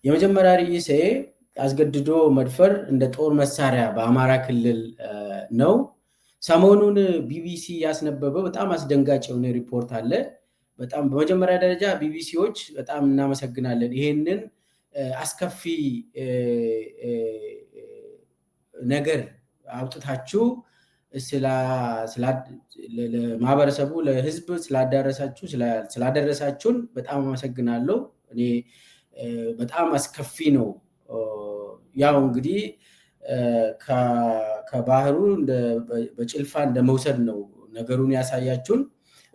የመጀመሪያ ርዕሴ አስገድዶ መድፈር እንደ ጦር መሳሪያ በአማራ ክልል ነው። ሰሞኑን ቢቢሲ ያስነበበው በጣም አስደንጋጭ የሆነ ሪፖርት አለ። በጣም በመጀመሪያ ደረጃ ቢቢሲዎች በጣም እናመሰግናለን። ይሄንን አስከፊ ነገር አውጥታችሁ ለማህበረሰቡ ለህዝብ ስላደረሳችሁን በጣም አመሰግናለሁ። እኔ በጣም አስከፊ ነው። ያው እንግዲህ ከባህሩ በጭልፋ እንደመውሰድ ነው ነገሩን ያሳያችሁን።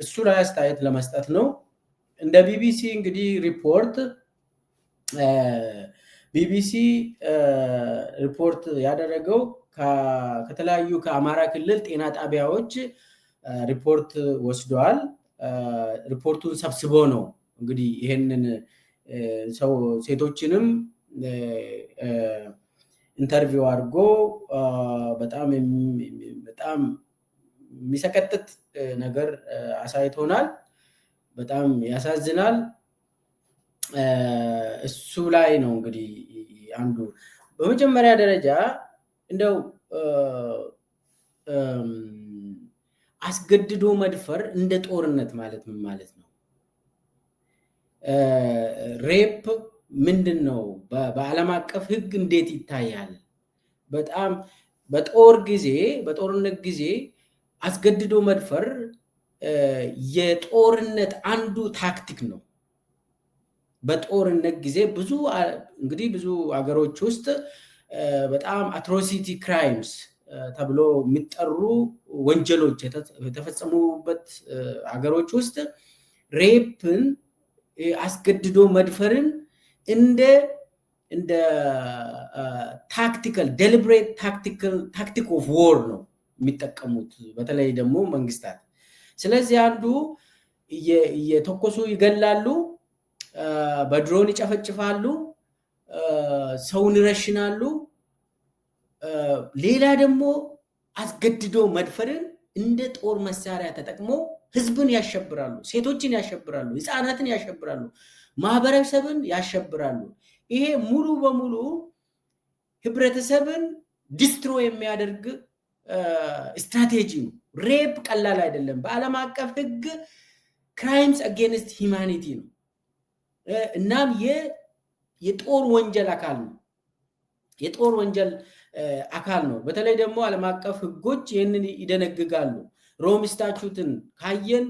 እሱ ላይ አስተያየት ለመስጠት ነው። እንደ ቢቢሲ እንግዲህ ሪፖርት ቢቢሲ ሪፖርት ያደረገው ከተለያዩ ከአማራ ክልል ጤና ጣቢያዎች ሪፖርት ወስደዋል። ሪፖርቱን ሰብስቦ ነው እንግዲህ ይሄንን ሰው ሴቶችንም ኢንተርቪው አድርጎ በጣም የሚሰቀጥጥ ነገር አሳይቶናል። በጣም ያሳዝናል። እሱ ላይ ነው እንግዲህ አንዱ በመጀመሪያ ደረጃ እንደው አስገድዶ መድፈር እንደ ጦርነት ማለት ምን ማለት ነው? ሬፕ ምንድነው? በዓለም አቀፍ ሕግ እንዴት ይታያል? በጣም በጦርነት ጊዜ አስገድዶ መድፈር የጦርነት አንዱ ታክቲክ ነው። በጦርነት ጊዜ ብዙ ሀገሮች ውስጥ በጣም አትሮሲቲ ክራይምስ ተብሎ የሚጠሩ ወንጀሎች የተፈጸሙበት ሀገሮች ውስጥ ሬፕን አስገድዶ መድፈርን እንደ ታክቲካል ዴሊብሬት ታክቲክ ኦፍ ዎር ነው የሚጠቀሙት፣ በተለይ ደግሞ መንግስታት። ስለዚህ አንዱ እየተኮሱ ይገላሉ፣ በድሮን ይጨፈጭፋሉ፣ ሰውን ይረሽናሉ። ሌላ ደግሞ አስገድዶ መድፈርን እንደ ጦር መሳሪያ ተጠቅሞ ህዝብን ያሸብራሉ፣ ሴቶችን ያሸብራሉ፣ ህፃናትን ያሸብራሉ፣ ማህበረሰብን ያሸብራሉ። ይሄ ሙሉ በሙሉ ህብረተሰብን ዲስትሮ የሚያደርግ ስትራቴጂ ነው። ሬፕ ቀላል አይደለም። በዓለም አቀፍ ህግ ክራይምስ አጌንስት ሂማኒቲ ነው። እናም የጦር ወንጀል አካል ነው። የጦር ወንጀል አካል ነው። በተለይ ደግሞ ዓለም አቀፍ ህጎች ይህንን ይደነግጋሉ። ሮም ስታቹትን ካየን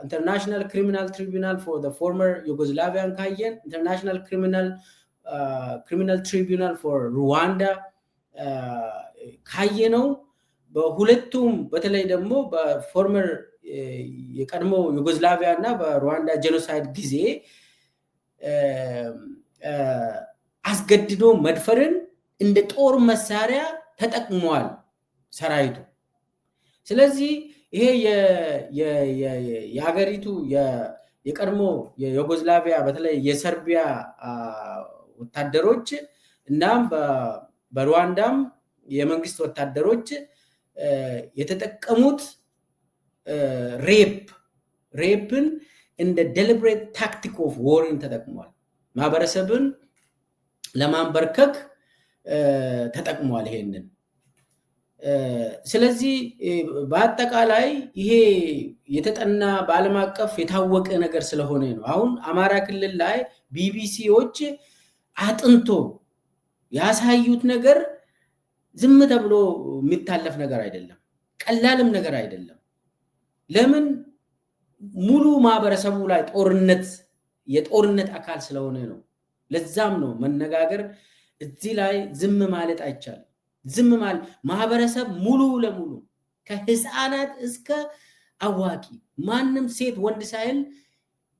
ኢንተርናሽናል ክሪሚናል ትሪቢዩናል ፎር ዘ ፎርመር ዩጎዝላቪያን ካየን ኢንተርናሽናል ክሪሚናል ትሪቢዩናል ፎር ሩዋንዳ ካየነው በሁለቱም በተለይ ደግሞ በፎርመር የቀድሞ ዩጎዝላቪያ እና በሩዋንዳ ጄኖሳይድ ጊዜ አስገድዶ መድፈርን እንደ ጦር መሳሪያ ተጠቅሟል ሰራዊቱ። ስለዚህ ይሄ የሀገሪቱ የቀድሞ የዩጎዝላቪያ በተለይ የሰርቢያ ወታደሮች እናም በሩዋንዳም የመንግስት ወታደሮች የተጠቀሙት ሬፕን እንደ ዴሊብሬት ታክቲክ ኦፍ ዎርን ተጠቅሟል። ማህበረሰብን ለማንበርከክ ተጠቅሟል ይሄንን። ስለዚህ በአጠቃላይ ይሄ የተጠና በዓለም አቀፍ የታወቀ ነገር ስለሆነ ነው። አሁን አማራ ክልል ላይ ቢቢሲዎች አጥንቶ ያሳዩት ነገር ዝም ተብሎ የሚታለፍ ነገር አይደለም፣ ቀላልም ነገር አይደለም። ለምን? ሙሉ ማህበረሰቡ ላይ የጦርነት አካል ስለሆነ ነው። ለዛም ነው መነጋገር እዚህ ላይ ዝም ማለት አይቻልም። ዝም ማለት ማህበረሰብ ሙሉ ለሙሉ ከህፃናት እስከ አዋቂ ማንም ሴት ወንድ ሳይል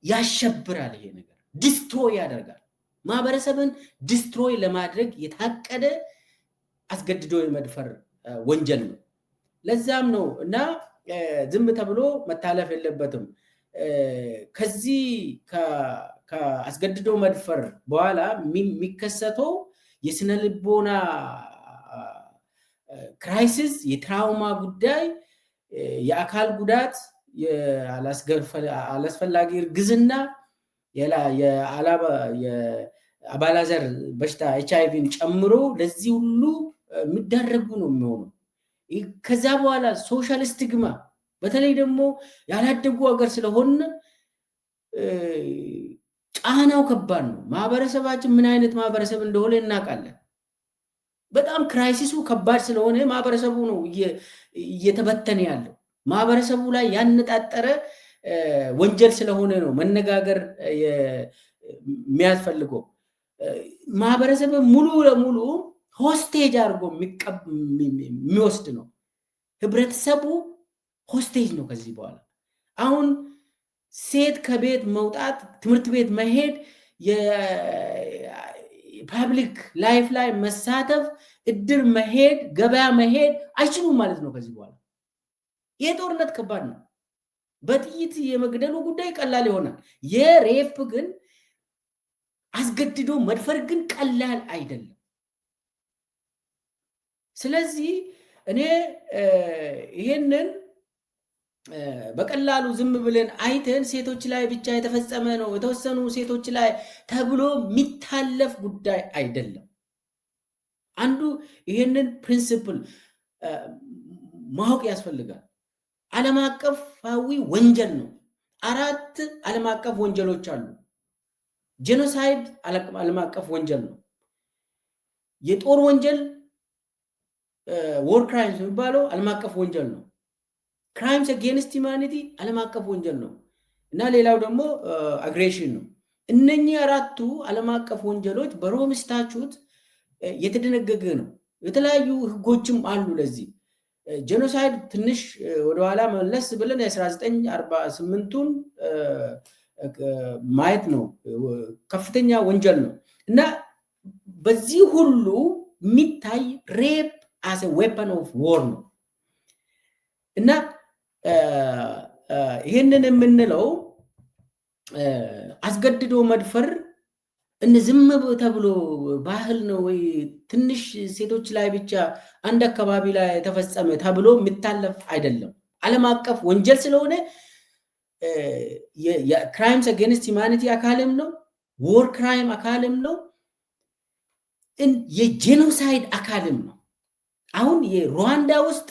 ያሸብራል። ይሄ ነገር ዲስትሮይ ያደርጋል። ማህበረሰብን ዲስትሮይ ለማድረግ የታቀደ አስገድዶ የመድፈር ወንጀል ነው። ለዛም ነው እና ዝም ተብሎ መታለፍ የለበትም። ከዚህ ከአስገድዶ መድፈር በኋላ የሚከሰተው የስነ ልቦና ክራይሲስ፣ የትራውማ ጉዳይ፣ የአካል ጉዳት፣ አላስፈላጊ እርግዝና የአባላዘር በሽታ HIV ጨምሮ ለዚህ ሁሉ የሚዳረጉ ነው የሚሆነው። ከዛ በኋላ ሶሻል ስቲግማ በተለይ ደግሞ ያላደጉ ሀገር ስለሆነ ጫናው ከባድ ነው። ማህበረሰባችን ምን አይነት ማህበረሰብ እንደሆነ እናውቃለን። በጣም ክራይሲሱ ከባድ ስለሆነ ማህበረሰቡ ነው እየተበተነ ያለው። ማህበረሰቡ ላይ ያነጣጠረ ወንጀል ስለሆነ ነው መነጋገር የሚያስፈልገው። ማህበረሰብ ሙሉ ለሙሉ ሆስቴጅ አድርጎ የሚወስድ ነው። ህብረተሰቡ ሆስቴጅ ነው ከዚህ በኋላ። አሁን ሴት ከቤት መውጣት፣ ትምህርት ቤት መሄድ፣ የፓብሊክ ላይፍ ላይ መሳተፍ፣ እድር መሄድ፣ ገበያ መሄድ አይችሉም ማለት ነው ከዚህ በኋላ። ይህ ጦርነት ከባድ ነው። በጥይት የመግደሉ ጉዳይ ቀላል ይሆናል። የሬፕ ግን አስገድዶ መድፈር ግን ቀላል አይደለም። ስለዚህ እኔ ይሄንን በቀላሉ ዝም ብለን አይተን ሴቶች ላይ ብቻ የተፈጸመ ነው የተወሰኑ ሴቶች ላይ ተብሎ የሚታለፍ ጉዳይ አይደለም። አንዱ ይሄንን ፕሪንሲፕል ማወቅ ያስፈልጋል። ዓለም አቀፋዊ ወንጀል ነው። 4 ዓለም አቀፍ ወንጀሎች አሉ። ጄኖሳይድ ዓለም አቀፍ ወንጀል ነው። የጦር ወንጀል ዎር ክራይምስ የሚባለው ዓለም አቀፍ ወንጀል ነው። ክራይምስ አጌንስት ሂውማኒቲ ዓለም አቀፍ ወንጀል ነው እና ሌላው ደግሞ አግሬሽን ነው። እነኚህ 4ቱ ዓለም አቀፍ ወንጀሎች በሮም ስታቹት የተደነገገ ነው። የተለያዩ ህጎችም አሉ ለዚህ። ጄኖሳይድ ትንሽ ወደኋላ መለስ ብለን የ1948ቱን ማየት ነው። ከፍተኛ ወንጀል ነው እና በዚህ ሁሉ የሚታይ ሬፕ አስ ዌፐን ኦፍ ዎር ነው እና ይህንን የምንለው አስገድዶ መድፈር ዝም ተብሎ ባህል ነው ወይ ትንሽ ሴቶች ላይ ብቻ አንድ አካባቢ ላይ ተፈጸመ ተብሎ የሚታለፍ አይደለም። ዓለም አቀፍ ወንጀል ስለሆነ የክራይምስ አጌንስት ሂውማኒቲ አካልም ነው፣ ዎር ክራይም አካልም ነው፣ የጄኖሳይድ አካልም ነው። አሁን የሩዋንዳ ውስጥ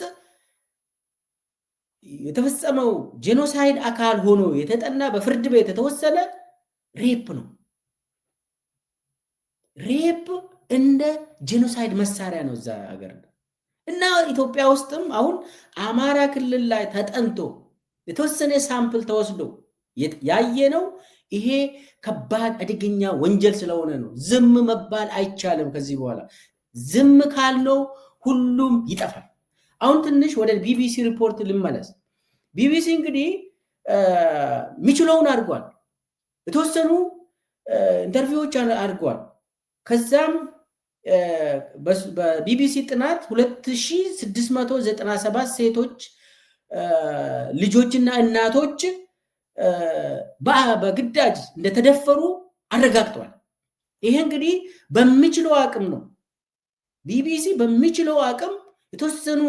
የተፈጸመው ጄኖሳይድ አካል ሆኖ የተጠና በፍርድ ቤት የተወሰነ ሬፕ ነው። ሬፕ እንደ ጄኖሳይድ መሳሪያ ነው እዛ ሀገር እና ኢትዮጵያ ውስጥም አሁን አማራ ክልል ላይ ተጠንቶ የተወሰነ ሳምፕል ተወስዶ ያየ ነው። ይሄ ከባድ አደገኛ ወንጀል ስለሆነ ነው። ዝም መባል አይቻልም። ከዚህ በኋላ ዝም ካልነው ሁሉም ይጠፋል። አሁን ትንሽ ወደ ቢቢሲ ሪፖርት ልመለስ። ቢቢሲ እንግዲህ የሚችለውን አድርጓል። የተወሰኑ ኢንተርቪዎች አድርጓል። ከዛም በቢቢሲ ጥናት 2697 ሴቶች ልጆችና እናቶች በግዳጅ እንደተደፈሩ አረጋግጧል። ይሄ እንግዲህ በሚችለው አቅም ነው። ቢቢሲ በሚችለው አቅም የተወሰኑ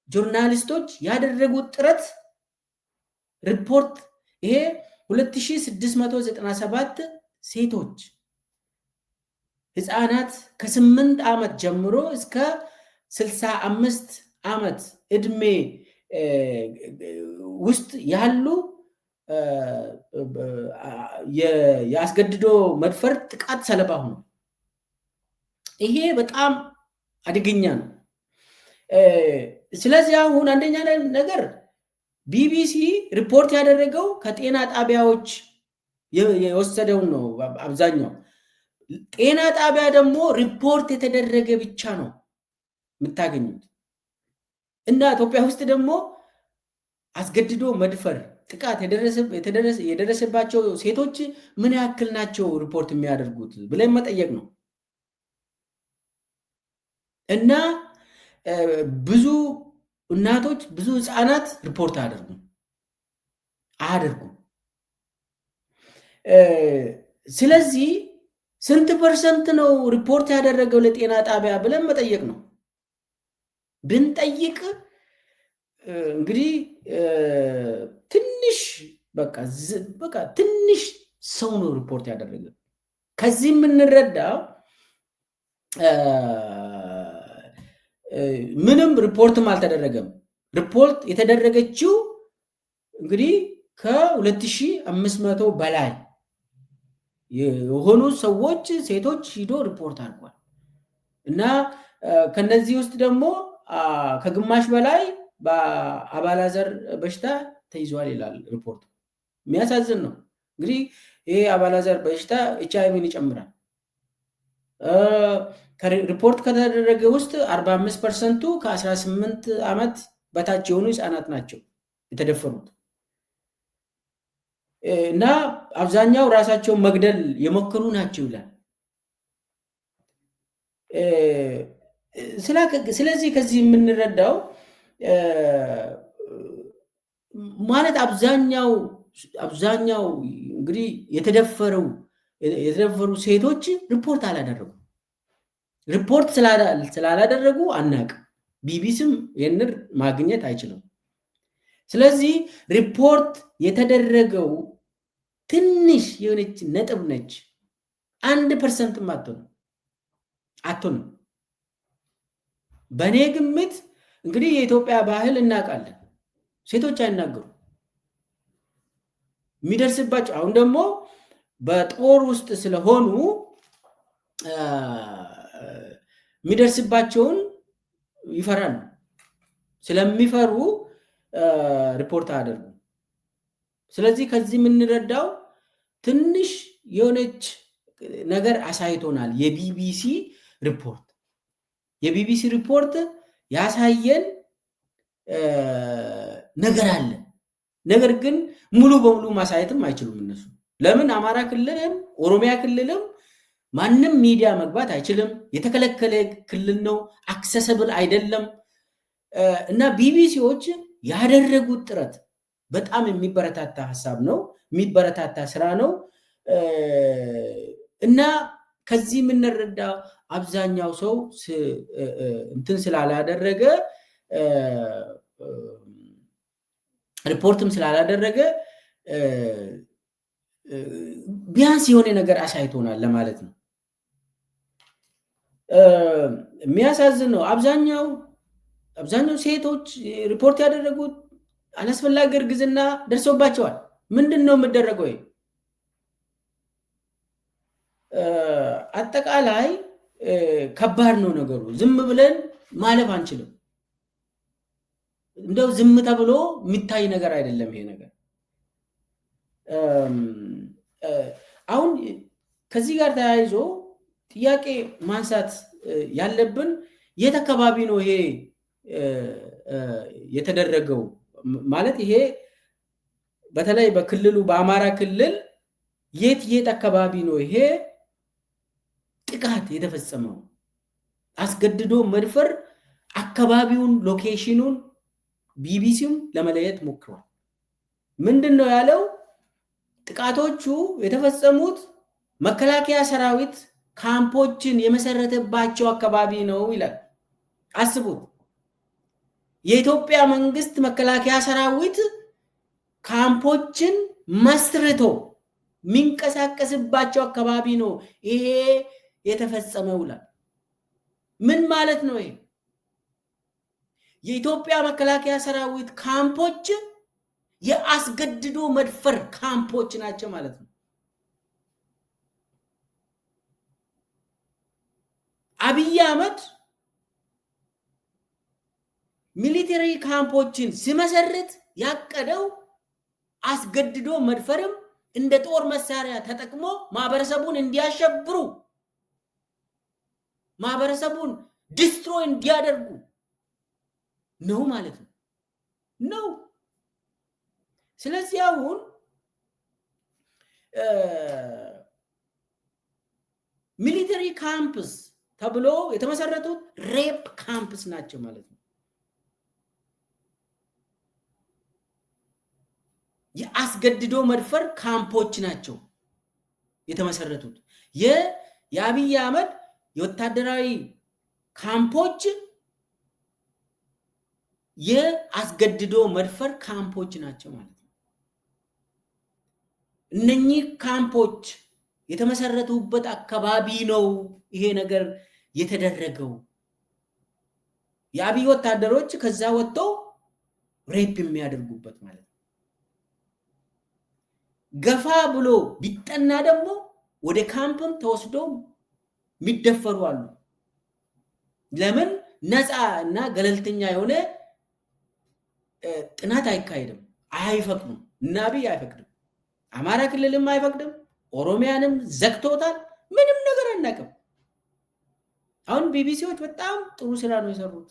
ጆርናሊስቶች ያደረጉት ጥረት ሪፖርት ይሄ 2697 ሴቶች ህፃናት ከ8 ዓመት ጀምሮ እስከ 65 ዓመት እድሜ ውስጥ ያሉ የአስገድዶ መድፈር ጥቃት ሰለባ ሆነው ይሄ በጣም አደገኛ ነው። ስለዚህ አሁን አንደኛ ነገር ቢቢሲ ሪፖርት ያደረገው ከጤና ጣቢያዎች የወሰደውን ነው። አብዛኛው ጤና ጣቢያ ደግሞ ሪፖርት የተደረገ ብቻ ነው የምታገኙት እና ኢትዮጵያ ውስጥ ደግሞ አስገድዶ መድፈር ጥቃት የደረሰባቸው ሴቶች ምን ያክል ናቸው ሪፖርት የሚያደርጉት ብለን መጠየቅ ነው እና ብዙ እናቶች ብዙ ህፃናት ሪፖርት አያደርጉም። ስለዚህ ስንት ፐርሰንት ነው ሪፖርት ያደረገው ለጤና ጣቢያ ብለን መጠየቅ ነው። ብንጠይቅ እንግዲህ ትንሽ በቃ ትንሽ ሰው ነው ሪፖርት ያደረገ። ከዚህ የምንረዳው ምንም ሪፖርትም አልተደረገም። ሪፖርት የተደረገችው እንግዲህ ከ2500 በላይ የሆኑ ሰዎች ሴቶች ሂዶ ሪፖርት አድርጓል እና ከነዚህ ውስጥ ደግሞ ከግማሽ በላይ በአባላዘር በሽታ ተይዟል ይላል ሪፖርት። የሚያሳዝን ነው። እንግዲህ ይሄ አባላዘር በሽታ ኤችአይቪን ይጨምራል። ሪፖርት ከተደረገ ውስጥ 45%ቱ ከ18 ዓመት በታች የሆኑ ህፃናት ናቸው የተደፈሩት እና አብዛኛው ራሳቸውን መግደል የሞከሩ ናቸው ይላል። ስለዚህ ከዚህ የምንረዳው ማለት አብዛኛው እንግዲህ የተደፈሩ ሴቶች ሪፖርት አላደረጉም። ሪፖርት ስላላደረጉ አናውቅም። ቢቢሲም ይህንን ማግኘት አይችልም። ስለዚህ ሪፖርት የተደረገው ትንሽ የሆነች ነጥብ ነች። 1%ም አትሆንም። በእኔ ግምት እንግዲህ የኢትዮጵያ ባህል እናውቃለን። ሴቶች አይናገሩ የሚደርስባቸው አሁን ደግሞ በጦር ውስጥ ስለሆኑ የሚደርስባቸውን ይፈራሉ። ስለሚፈሩ ሪፖርት አያደርጉ። ስለዚህ ከዚህ የምንረዳው ትንሽ የሆነች ነገር አሳይቶናል። የቢቢሲ ሪፖርት ያሳየን ነገር አለ። ነገር ግን ሙሉ በሙሉ ማሳየትም አይችሉም እነሱ። ለምን? አማራ ክልልም ኦሮሚያ ክልልም ማንም ሚዲያ መግባት አይችልም። የተከለከለ ክልል ነው። አክሰሰብል አይደለም። እና ቢቢሲዎች ያደረጉት ጥረት በጣም የሚበረታታ ሀሳብ ነው፣ የሚበረታታ ስራ ነው። እና ከዚህ የምንረዳ አብዛኛው ሰው እንትን ስላላደረገ ሪፖርትም ስላላደረገ ቢያንስ የሆነ ነገር አሳይቶናል ለማለት ነው። የሚያሳዝን ነው። አብዛኛው ሴቶች ሪፖርት ያደረጉት አላስፈላጊ እርግዝና ደርሶባቸዋል። ምንድን ነው የምደረገው? አጠቃላይ ከባድ ነው ነገሩ። ዝም ብለን ማለፍ አንችልም። እንደው ዝም ተብሎ የሚታይ ነገር አይደለም ይሄ ነገር። አሁን ከዚህ ጋር ተያይዞ ጥያቄ ማንሳት ያለብን የት አካባቢ ነው ይሄ የተደረገው? ማለት ይሄ በተለይ በክልሉ በአማራ ክልል የት አካባቢ ነው ይሄ ጥቃት የተፈጸመው? አስገድዶ መድፈር አካባቢውን ሎኬሽኑን ቢቢሲም ለመለየት ሞክሯል። ምንድን ነው ያለው? ጥቃቶቹ የተፈጸሙት መከላከያ ሰራዊት ካምፖችን የመሰረተባቸው አካባቢ ነው ይላል። አስቡት፣ የኢትዮጵያ መንግስት መከላከያ ሰራዊት ካምፖችን መስርቶ የሚንቀሳቀስባቸው አካባቢ ነው ይሄ የተፈጸመው ይላል። ምን ማለት ነው ይሄ? የኢትዮጵያ መከላከያ ሰራዊት ካምፖች የአስገድዶ መድፈር ካምፖች ናቸው ማለት ነው። አብይ አህመድ ሚሊተሪ ካምፖችን ሲመሰርት ያቀደው አስገድዶ መድፈርም እንደ ጦር መሳሪያ ተጠቅሞ ማህበረሰቡን እንዲያሸብሩ፣ ማህበረሰቡን ዲስትሮይ እንዲያደርጉ ነው ማለት ነው። ስለዚህ አሁን ሚሊተሪ ካምፕስ ተብሎ የተመሰረቱት ሬፕ ካምፕስ ናቸው ማለት ነው። የአስገድዶ መድፈር ካምፖች ናቸው የተመሰረቱት። የአብይ አህመድ የወታደራዊ ካምፖች የአስገድዶ መድፈር ካምፖች ናቸው ማለት ነው። እነኚህ ካምፖች የተመሰረቱበት አካባቢ ነው ይሄ ነገር የተደረገው። የአብይ ወታደሮች ከዛ ወጥተው ሬፕ የሚያደርጉበት ማለት ነው። ገፋ ብሎ ቢጠና ደግሞ ወደ ካምፕም ተወስደው የሚደፈሩ አሉ። ለምን ነፃ እና ገለልተኛ የሆነ ጥናት አይካሄድም? አይፈቅዱም። እና አብይ አይፈቅድም። አማራ ክልልም አይፈቅድም። ኦሮሚያንም ዘግቶታል። ምንም ነገር አናውቅም። አሁን ቢቢሲዎች በጣም ጥሩ ስራ ነው የሰሩት።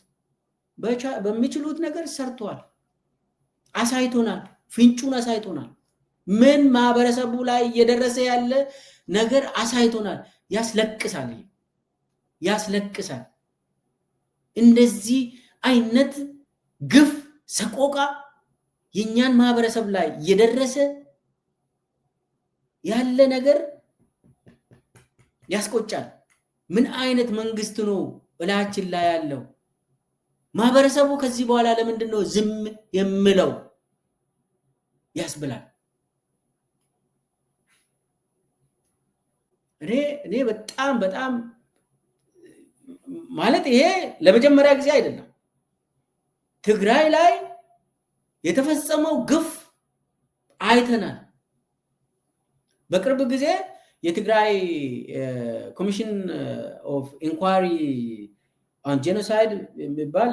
በሚችሉት ነገር ሰርተዋል። አሳይቶናል፣ ፍንጩን አሳይቶናል። ምን ማህበረሰቡ ላይ እየደረሰ ያለ ነገር አሳይቶናል። ያስለቅሳል፣ ያስለቅሳል። እንደዚህ አይነት ግፍ ሰቆቃ የኛን ማህበረሰብ ላይ እየደረሰ ያለ ነገር ያስቆጫል። ምን አይነት መንግስት ነው እላችን ላይ ያለው? ማህበረሰቡ ከዚህ በኋላ ለምንድን ነው ዝም የምለው ያስብላል። እኔ በጣም ማለት ይሄ ለመጀመሪያ ጊዜ አይደለም። ትግራይ ላይ የተፈጸመው ግፍ አይተናል። በቅርብ ጊዜ የትግራይ ኮሚሽን ኦፍ ኢንኳሪ ኦን ጄኖሳይድ የሚባል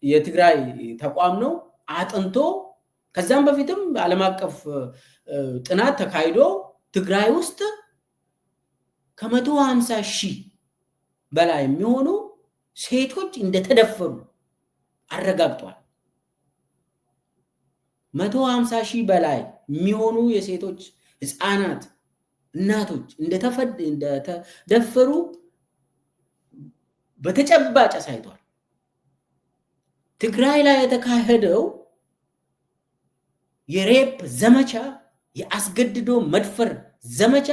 የትግራይ ተቋም ነው አጥንቶ፣ ከዛም በፊትም ዓለም አቀፍ ጥናት ተካሂዶ ትግራይ ውስጥ ከ150,000 በላይ የሚሆኑ ሴቶች እንደተደፈሩ አረጋግጧል። 150,000 በላይ የሚሆኑ የሴቶች ህፃናት፣ እናቶች እንደተደፈሩ በተጨባጭ አሳይቷል። ትግራይ ላይ የተካሄደው የሬፕ ዘመቻ፣ የአስገድዶ መድፈር ዘመቻ፣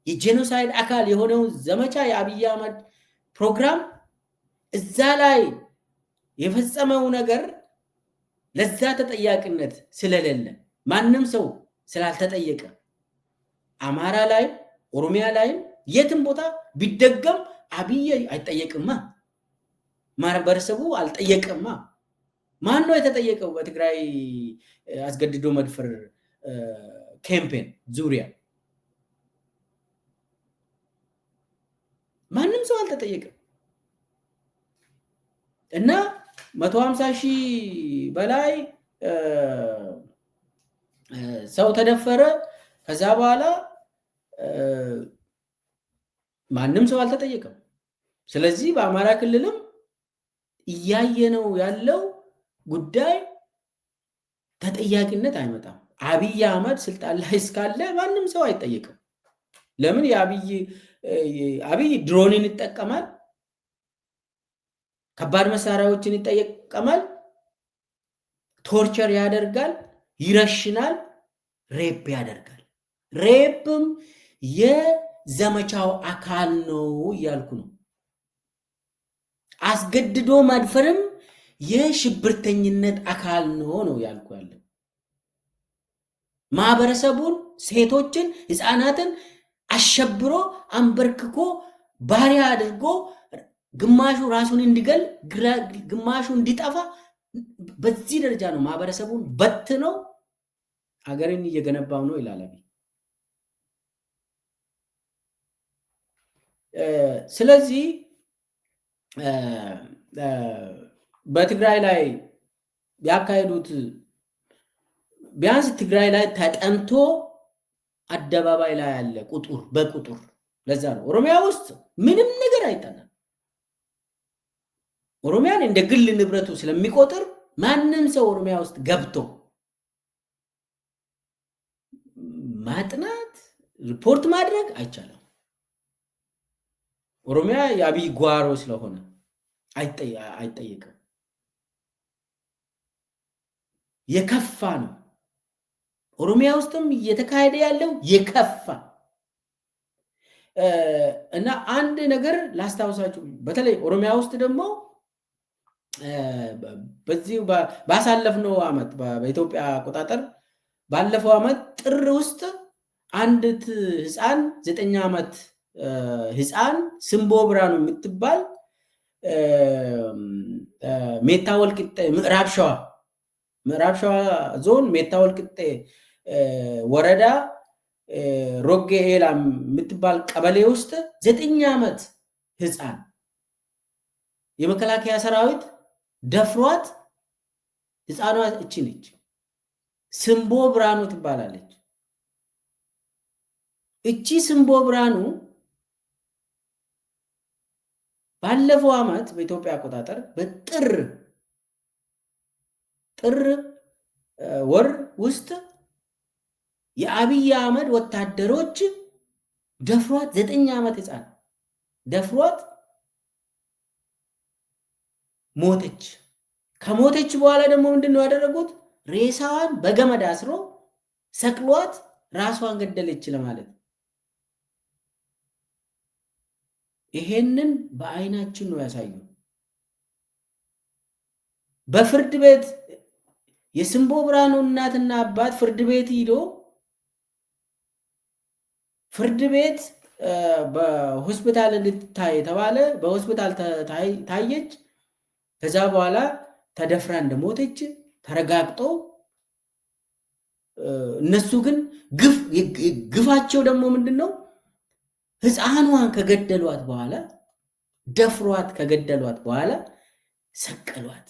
የጄኖሳይድ አካል የሆነው ዘመቻ የአብይ አህመድ ፕሮግራም እዛ ላይ የፈጸመው ነገር ለዛ ተጠያቂነት ስለሌለ ማንም ሰው ስላልተጠየቀ አማራ ላይ ኦሮሚያ ላይ የትም ቦታ ቢደገም አብይ አይጠየቅማ፣ ማህበረሰቡ አልጠየቅማ። ማን ነው የተጠየቀው? በትግራይ አስገድዶ መድፈር ካምፔን ዙሪያ ማንም ሰው አልተጠየቀም። እና 150,000 በላይ ሰው ተደፈረ። ከዛ በኋላ ማንም ሰው አልተጠየቀም። ስለዚህ በአማራ ክልልም እያየነው ያለው ጉዳይ ተጠያቂነት አይመጣም። አብይ አህመድ ስልጣን ላይ እስካለ ማንም ሰው አይጠየቅም። ለምን? አብይ ድሮንን ይጠቀማል፣ ከባድ መሳሪያዎችን ይጠቀማል፣ ቶርቸር ያደርጋል፣ ይረሽናል፣ ሬፕ ያደርጋል። ሬፕም የዘመቻው አካል ነው እያልኩ ነው። አስገድዶ መድፈርም የሽብርተኝነት አካል ነው ያልኩ ያለ። ማህበረሰቡን፣ ሴቶችን፣ ህፃናትን አሸብሮ አንበርክኮ ባሪያ አድርጎ ግማሹ ራሱን እንዲገል ግማሹ እንዲጠፋ በዚህ ደረጃ ነው ማህበረሰቡን በትነው ሀገርን እየገነባው ነው ይላል አብይ። ስለዚህ በትግራይ ላይ ያካሄዱት ቢያንስ ትግራይ ላይ ተጠንቶ አደባባይ ላይ ያለ በቁጥር ለዛ ነው። ኦሮሚያ ውስጥ ምንም ነገር አይጠናም። ኦሮሚያን እንደ ግል ንብረቱ ስለሚቆጥር ማንም ሰው ኦሮሚያ ውስጥ ገብቶ ማጥናት ሪፖርት ማድረግ አይቻልም። ኦሮሚያ የአብይ ጓሮ ስለሆነ አይጠየቅም። የከፋ ነው። ኦሮሚያ ውስጥም እየተካሄደ ያለው የከፋ እና አንድ ነገር ላስታውሳችሁ፣ በተለይ ኦሮሚያ ውስጥ ደግሞ በዚህ ባሳለፍነው ዓመት በኢትዮጵያ አቆጣጠር ባለፈው ዓመት ጥር ውስጥ አንዲት ህፃን 9 ዓመት ህፃን ስምቦ ብርሃኑ የምትባል ሜታ ወልቂጤ ምዕራብ ሸዋ ዞን ሜታ ወልቂጤ ወረዳ ሮጌ ኤላ የምትባል ቀበሌ ውስጥ 9 ዓመት ህፃን የመከላከያ ሰራዊት ደፍሯት ህፃኗ እቺ ነች። ስምቦ ብርሃኑ ትባላለች። እቺ ስምቦ ብርሃኑ ባለፈው ዓመት በኢትዮጵያ አቆጣጠር በጥር ወር ውስጥ የአብይ አህመድ ወታደሮች ደፍሯት 9 ዓመት ህፃን ደፍሯት ሞተች። ከሞተች በኋላ ደግሞ ምንድነው ያደረጉት? ሬሳዋን በገመድ አስሮ ሰቅሏት ራሷን ገደለች ለማለት። ይሄንን በአይናችን ነው ያሳዩ። በፍርድ ቤት የስምቦ ብርሃኑ እናትና አባት ፍርድ ቤት ሂዶ ፍርድ ቤት በሆስፒታል እንድትታይ ተባለ። በሆስፒታል ታየች። ከዛ በኋላ ተደፍራ እንደሞተች ተረጋግጦ እነሱ ግን ግፋቸው ደግሞ ምንድነው? ህፃኗን ከገደሏት በኋላ ደፍሯት ከገደሏት በኋላ ሰቀሏት።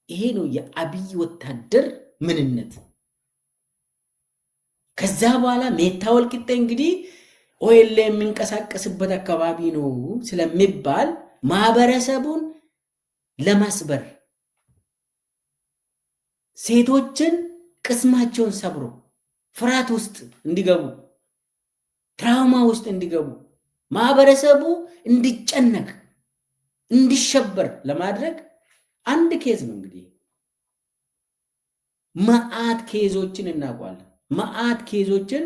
ይሄ ነው የአብይ ወታደር ምንነት። ከዛ በኋላ ሜታ ወልቂጤ እንግዲህ ኦኤል የሚንቀሳቀስበት አካባቢ ነው ስለሚባል ማህበረሰቡን ለማስበር ሴቶችን ቅስማቸውን ሰብሮ ፍርሃት ውስጥ እንዲገቡ ትራውማ ውስጥ እንዲገቡ ማህበረሰቡ እንዲጨነቅ እንዲሸበር ለማድረግ አንድ ኬዝ ነው። እንግዲህ መዓት ኬዞችን እናውቃለን። መዓት ኬዞችን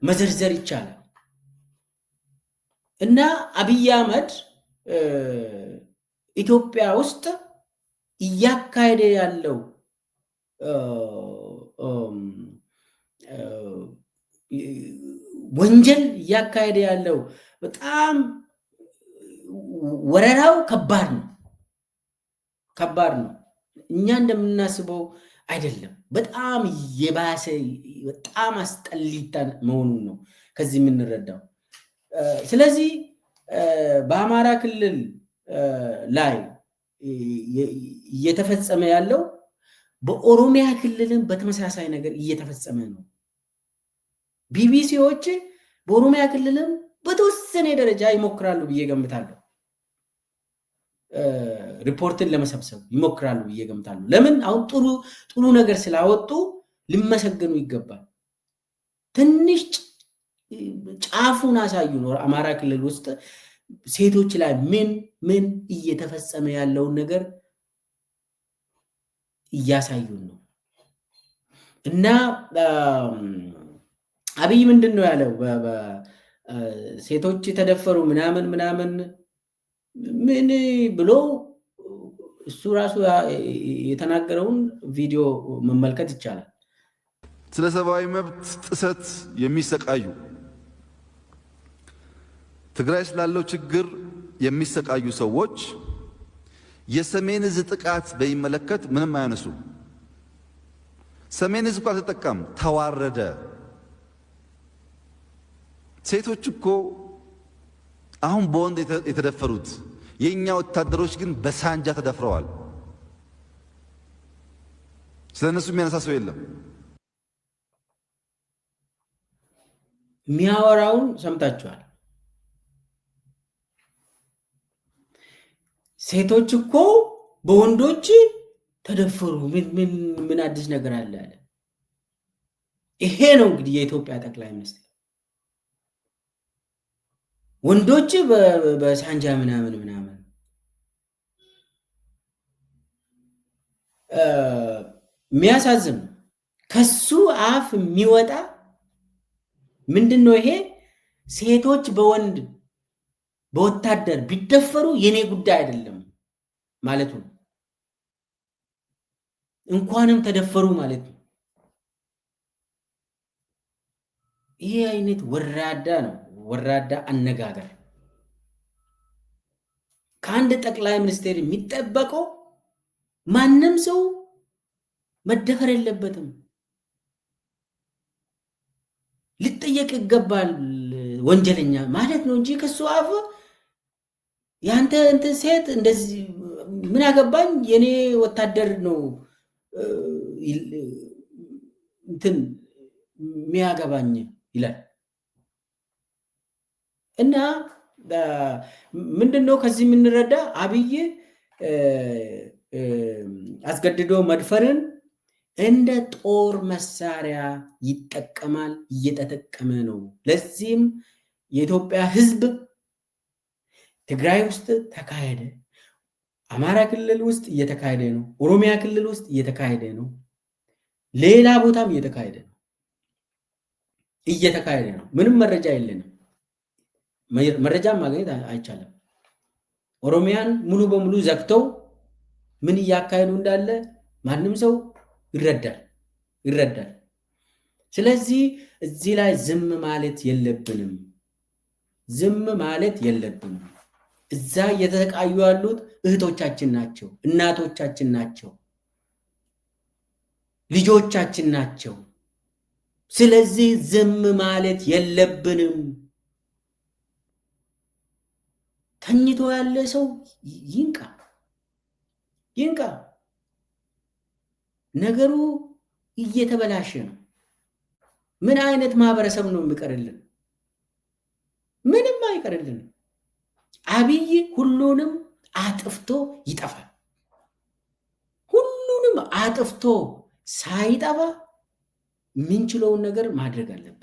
መዘርዘር ይቻላል። እና አብይ አህመድ ኢትዮጵያ ውስጥ እያካሄደ ያለው ወንጀል እያካሄደ ያለው በጣም ወረራው ከባድ ነው። እኛ እንደምናስበው አይደለም። በጣም የባሰ በጣም አስጠሊታ መሆኑን ነው ከዚህ የምንረዳው። ስለዚህ በአማራ ክልል ላይ እየተፈጸመ ያለው በኦሮሚያ ክልልም በተመሳሳይ ነገር እየተፈጸመ ነው። ቢቢሲዎች በኦሮሚያ ክልልም በተወሰነ ደረጃ ይሞክራሉ ብዬ ገምታለሁ። ሪፖርትን ለመሰብሰብ ይሞክራሉ ብዬ ገምታለሁ። ለምን? አሁን ጥሩ ነገር ስላወጡ ሊመሰገኑ ይገባል። ትንሽ ጫፉን አሳዩ ነው። አማራ ክልል ውስጥ ሴቶች ላይ ምን እየተፈጸመ ያለውን ነገር እያሳዩን ነው። እና አብይ ምንድን ነው ያለው? ሴቶች ተደፈሩ ምናምን ምን ብሎ እሱ ራሱ የተናገረውን ቪዲዮ መመልከት ይቻላል። ስለ ሰብአዊ መብት ጥሰት የሚሰቃዩ ትግራይ ስላለው ችግር የሚሰቃዩ ሰዎች የሰሜን ዕዝ ጥቃት በሚመለከት ምንም አያነሱ። ሰሜን ዕዝ እኮ አልተጠቃም፣ ተዋረደ። ሴቶች እኮ አሁን በወንድ የተደፈሩት የኛ ወታደሮች ግን በሳንጃ ተደፍረዋል። ስለነሱ የሚያነሳ ሰው የለም። የሚያወራውን ሰምታችኋል። ሴቶች እኮ በወንዶች ተደፈሩ፣ ምን አዲስ ነገር አለ? ይሄ ነው እንግዲህ የኢትዮጵያ ጠቅላይ ሚኒስትር። ወንዶች በሳንጃ ምናምን የሚያሳዝን ከሱ አፍ የሚወጣ ምንድነው? ይሄ ሴቶች በወንድ በወታደር ቢደፈሩ የኔ ጉዳይ አይደለም ማለቱ ነው። እንኳንም ተደፈሩ ማለት ነው። ይሄ አይነት ወራዳ ነው፣ ወራዳ አነጋገር። ከአንድ ጠቅላይ ሚኒስቴር የሚጠበቀው ማንም ሰው መደፈር የለበትም፣ ሊጠየቅ ይገባል ወንጀለኛ ማለት ነው እንጂ ከሱ አፍ ያንተ እንትን ሴት እንደዚህ ምን ያገባኝ የኔ ወታደር ነው እንትን የሚያገባኝ ይላል። እና ምንድነው ከዚህ የምንረዳ አብይ አስገድዶ መድፈርን እንደ ጦር መሳሪያ ይጠቀማል፣ እየተጠቀመ ነው። ለዚህም የኢትዮጵያ ሕዝብ ትግራይ ውስጥ ተካሄደ፣ አማራ ክልል ውስጥ እየተካሄደ ነው፣ ኦሮሚያ ክልል ውስጥ እየተካሄደ ነው፣ ሌላ ቦታም እየተካሄደ ነው። ምንም መረጃ የለንም፣ መረጃም ማግኘት አይቻልም። ኦሮሚያን ሙሉ በሙሉ ዘግተው ምን እያካሄዱ እንዳለ ማንም ሰው ይረዳል። ስለዚህ እዚህ ላይ ዝም ማለት የለብንም። እዛ እየተሰቃዩ ያሉት እህቶቻችን ናቸው፣ እናቶቻችን ናቸው፣ ልጆቻችን ናቸው። ስለዚህ ዝም ማለት የለብንም። ተኝቶ ያለ ሰው ይንቃ። ነገሩ እየተበላሸ ነው። ምን አይነት ማህበረሰብ ነው የሚቀርልን? ምንም አይቀርልን። አብይ ሁሉንም አጥፍቶ ይጠፋል። ሁሉንም አጥፍቶ ሳይጠፋ የምንችለውን ነገር ማድረግ አለብን።